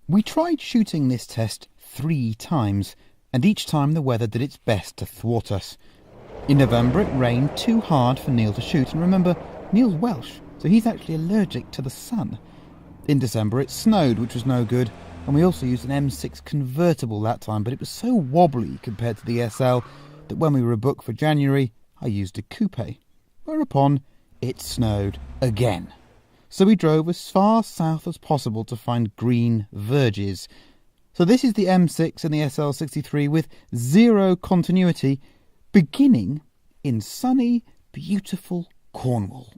We tried shooting this test 3 times, and each time the weather did its best to thwart us. In November it rained too hard for Neil to shoot, and remember, Neil's Welsh, so he's actually allergic to the sun. In December it snowed, which was no good, and we also used an M6 convertible that time, but it was so wobbly compared to the SL that when we were booked for January, I used a coupe. Whereupon, it snowed again. So we drove as far south as possible to find green verges. So this is the M6 and the SL63 with zero continuity, beginning in sunny, beautiful Cornwall.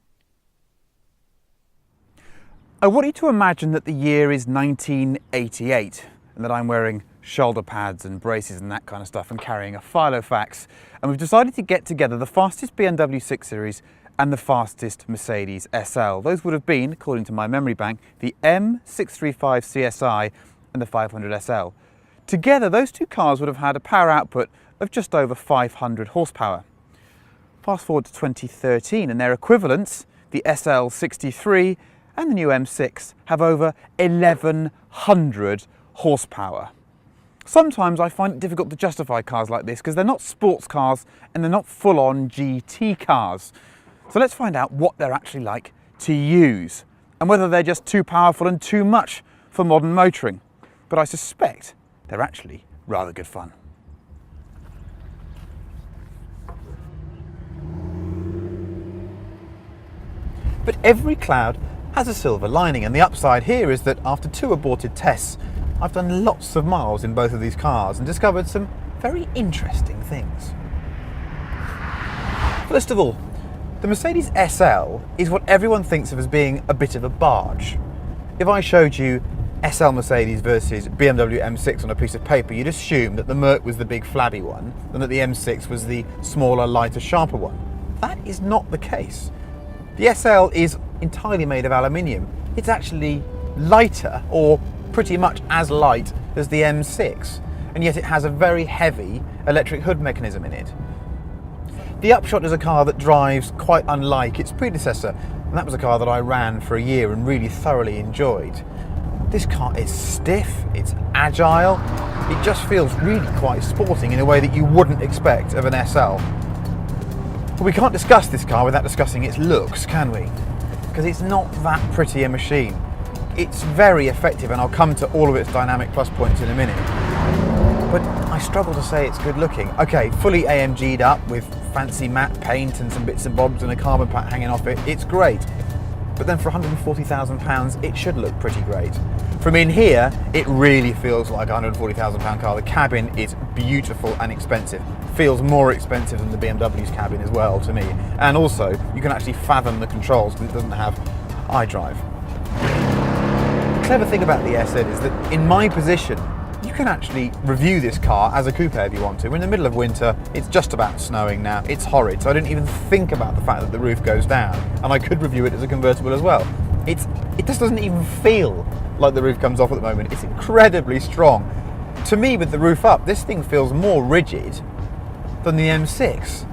I want you to imagine that the year is 1988 and that I'm wearing shoulder pads and braces and that kind of stuff and carrying a Filofax, and we've decided to get together the fastest BMW 6 Series and the fastest Mercedes SL. Those would have been, according to my memory bank, the M635 CSI and the 500 SL. Together, those two cars would have had a power output of just over 500 horsepower. Fast forward to 2013 and their equivalents, the SL63 and the new M6, have over 1100 horsepower. Sometimes I find it difficult to justify cars like this because they're not sports cars and they're not full-on GT cars. So let's find out what they're actually like to use and whether they're just too powerful and too much for modern motoring. But I suspect they're actually rather good fun. But every cloud has a silver lining, and the upside here is that after 2 aborted tests, I've done lots of miles in both of these cars and discovered some very interesting things. First of all, the Mercedes SL is what everyone thinks of as being a bit of a barge. If I showed you SL Mercedes versus BMW M6 on a piece of paper, you'd assume that the Merc was the big flabby one and that the M6 was the smaller, lighter, sharper one. That is not the case. The SL is entirely made of aluminium. It's actually lighter, or pretty much as light as the M6, and yet it has a very heavy electric hood mechanism in it. The upshot is a car that drives quite unlike its predecessor, and that was a car that I ran for a year and really thoroughly enjoyed. This car is stiff, it's agile, it just feels really quite sporting in a way that you wouldn't expect of an SL. But we can't discuss this car without discussing its looks, can we? Because it's not that pretty a machine. It's very effective, and I'll come to all of its dynamic plus points in a minute. But I struggle to say it's good looking. Okay, fully AMG'd up with fancy matte paint and some bits and bobs and a carbon pack hanging off it, it's great. But then for £140,000, it should look pretty great. From in here, it really feels like a £140,000 car. The cabin is beautiful and expensive. Feels more expensive than the BMW's cabin as well to me. And also, you can actually fathom the controls because it doesn't have iDrive. The clever thing about the SL is that in my position, you can actually review this car as a coupe if you want to. We're in the middle of winter, it's just about snowing now, it's horrid, so I didn't even think about the fact that the roof goes down, and I could review it as a convertible as well. It just doesn't even feel like the roof comes off at the moment. It's incredibly strong. To me, with the roof up, this thing feels more rigid than the M6.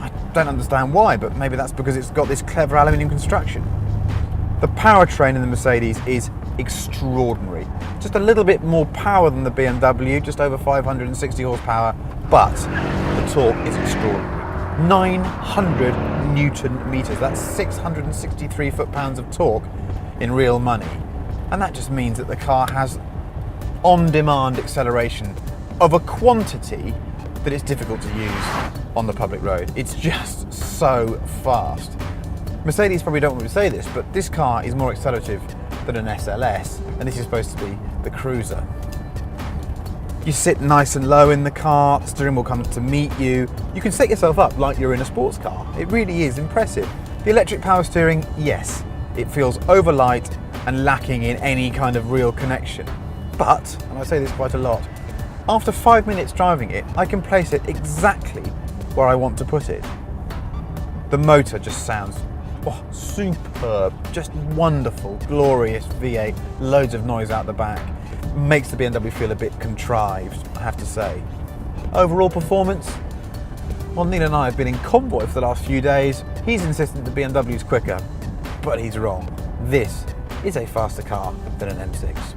I don't understand why, but maybe that's because it's got this clever aluminium construction. The powertrain in the Mercedes is extraordinary. Just a little bit more power than the BMW, just over 560 horsepower, but the torque is extraordinary. 900 Newton meters, that's 663 foot-pounds of torque in real money. And that just means that the car has on-demand acceleration of a quantity that it's difficult to use on the public road. It's just so fast. Mercedes probably don't want me to say this, but this car is more accelerative than an SLS, and this is supposed to be the cruiser. You sit nice and low in the car, the steering wheel comes to meet you. You can set yourself up like you're in a sports car. It really is impressive. The electric power steering, yes, it feels overlight and lacking in any kind of real connection. But, and I say this quite a lot, after 5 minutes driving it, I can place it exactly where I want to put it. The motor just sounds superb, just wonderful, glorious V8, loads of noise out the back. Makes the BMW feel a bit contrived, I have to say. Overall performance, well, Neil and I have been in convoy for the last few days. He's insistent the BMW's quicker, but he's wrong. This is a faster car than an M6.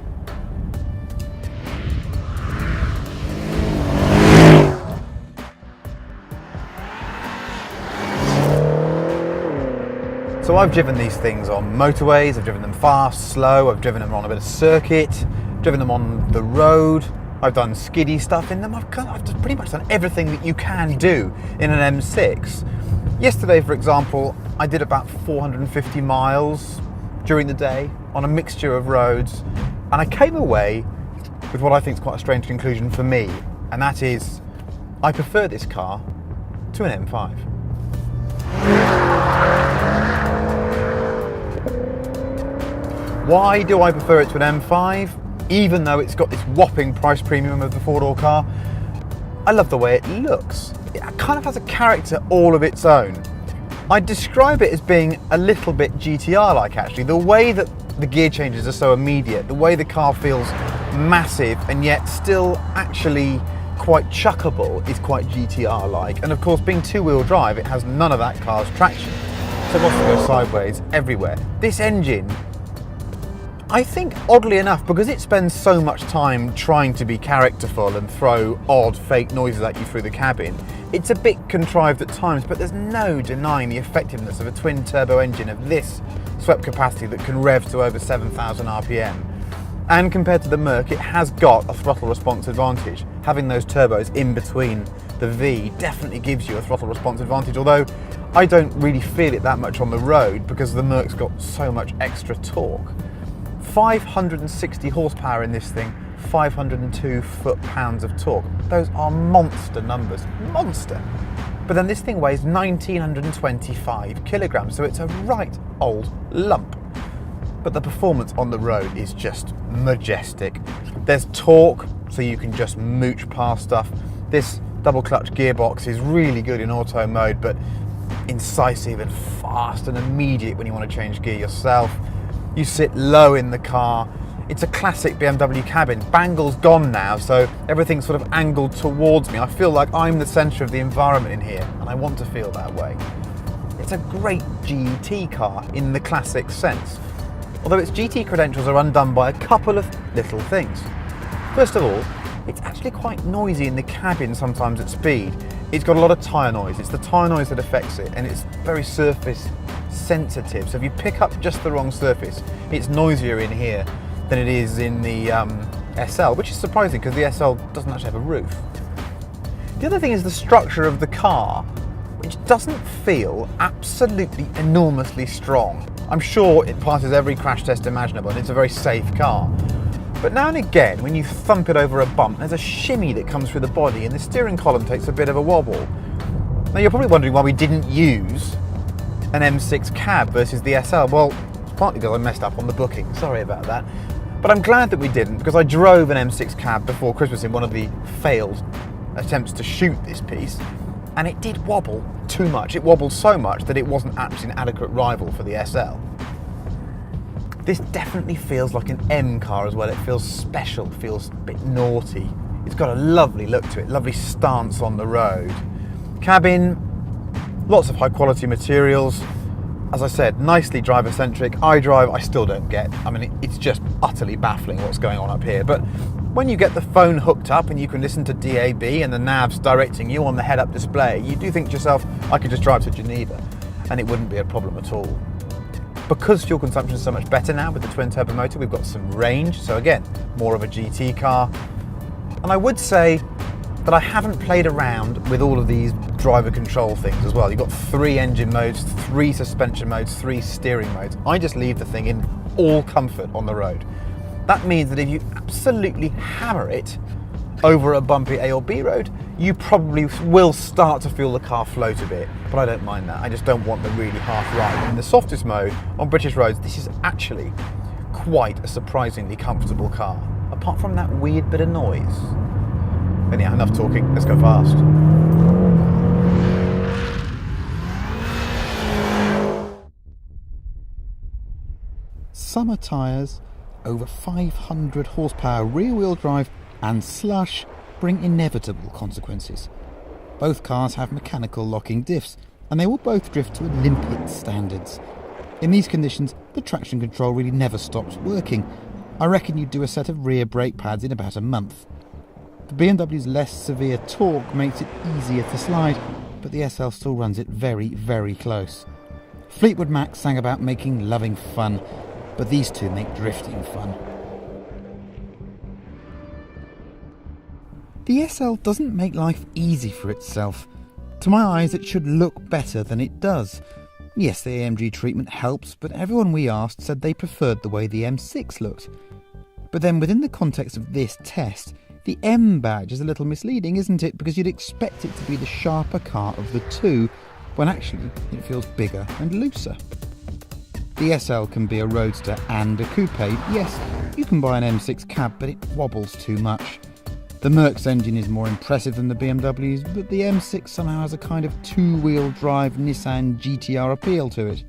So I've driven these things on motorways, I've driven them fast, slow, I've driven them on a bit of circuit, driven them on the road, I've done skiddy stuff in them, I've just pretty much done everything that you can do in an M6. Yesterday, for example, I did about 450 miles during the day on a mixture of roads, and I came away with what I think is quite a strange conclusion for me, and that is, I prefer this car to an M5. Why do I prefer it to an M5, even though it's got this whopping price premium of the four-door car? I love the way it looks. It kind of has a character all of its own. I'd describe it as being a little bit GTR-like, actually. The way that the gear changes are so immediate, the way the car feels massive and yet still actually quite chuckable is quite GTR-like. And of course, being two-wheel drive, it has none of that car's traction. So it wants to go sideways everywhere. This engine, I think, oddly enough, because it spends so much time trying to be characterful and throw odd fake noises at you through the cabin, it's a bit contrived at times, but there's no denying the effectiveness of a twin-turbo engine of this swept capacity that can rev to over 7,000 RPM. And compared to the Merc, it has got a throttle response advantage. Having those turbos in between the V definitely gives you a throttle response advantage, although I don't really feel it that much on the road because the Merc's got so much extra torque. 560 horsepower in this thing, 502 foot-pounds of torque. Those are monster numbers, monster. But then this thing weighs 1,925 kilograms, so it's a right old lump. But the performance on the road is just majestic. There's torque, so you can just mooch past stuff. This double clutch gearbox is really good in auto mode, but incisive and fast and immediate when you want to change gear yourself. You sit low in the car. It's a classic BMW cabin. Bangle's gone now, so everything's sort of angled towards me. I feel like I'm the centre of the environment in here, and I want to feel that way. It's a great GT car in the classic sense, although its GT credentials are undone by a couple of little things. First of all, it's actually quite noisy in the cabin sometimes at speed. It's got a lot of tyre noise. It's the tyre noise that affects it, and it's very surface sensitive. So if you pick up just the wrong surface, it's noisier in here than it is in the SL, which is surprising because the SL doesn't actually have a roof. The other thing is the structure of the car, which doesn't feel absolutely enormously strong. I'm sure it passes every crash test imaginable and it's a very safe car. But now and again, when you thump it over a bump, there's a shimmy that comes through the body and the steering column takes a bit of a wobble. Now you're probably wondering why we didn't use an M6 cab versus the SL. Well, it's partly because I messed up on the booking, sorry about that. But I'm glad that we didn't, because I drove an M6 cab before Christmas in one of the failed attempts to shoot this piece, and it did wobble too much. It wobbled so much that it wasn't actually an adequate rival for the SL. This definitely feels like an M car as well. It feels special, feels a bit naughty. It's got a lovely look to it, lovely stance on the road. Cabin, lots of high quality materials. As I said, nicely driver-centric. iDrive, I still don't get. I mean, it's just utterly baffling what's going on up here. But when you get the phone hooked up and you can listen to DAB and the nav's directing you on the head-up display, you do think to yourself, I could just drive to Geneva and it wouldn't be a problem at all. Because fuel consumption is so much better now with the twin-turbo motor, we've got some range. So again, more of a GT car. And I would say that I haven't played around with all of these driver control things as well. You've got 3 engine modes, 3 suspension modes, 3 steering modes. I just leave the thing in all comfort on the road. That means that if you absolutely hammer it over a bumpy A or B road, you probably will start to feel the car float a bit, but I don't mind that. I just don't want the really harsh ride. In the softest mode on British roads, this is actually quite a surprisingly comfortable car, apart from that weird bit of noise. Anyhow, enough talking, let's go fast. Summer tyres, over 500 horsepower rear-wheel drive and slush bring inevitable consequences. Both cars have mechanical locking diffs and they will both drift to Olympic standards. In these conditions, the traction control really never stops working. I reckon you'd do a set of rear brake pads in about a month. The BMW's less severe torque makes it easier to slide, but the SL still runs it very, very close. Fleetwood Mac sang about making loving fun, but these two make drifting fun. The SL doesn't make life easy for itself. To my eyes, it should look better than it does. Yes, the AMG treatment helps, but everyone we asked said they preferred the way the M6 looked. But then within the context of this test, the M badge is a little misleading, isn't it? Because you'd expect it to be the sharper car of the two, when actually it feels bigger and looser. The SL can be a roadster and a coupe. Yes, you can buy an M6 cab, but it wobbles too much. The Merc's engine is more impressive than the BMW's, but the M6 somehow has a kind of two-wheel drive Nissan GTR appeal to it.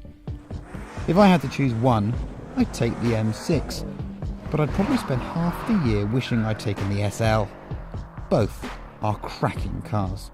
If I had to choose one, I'd take the M6, but I'd probably spend half the year wishing I'd taken the SL. Both are cracking cars.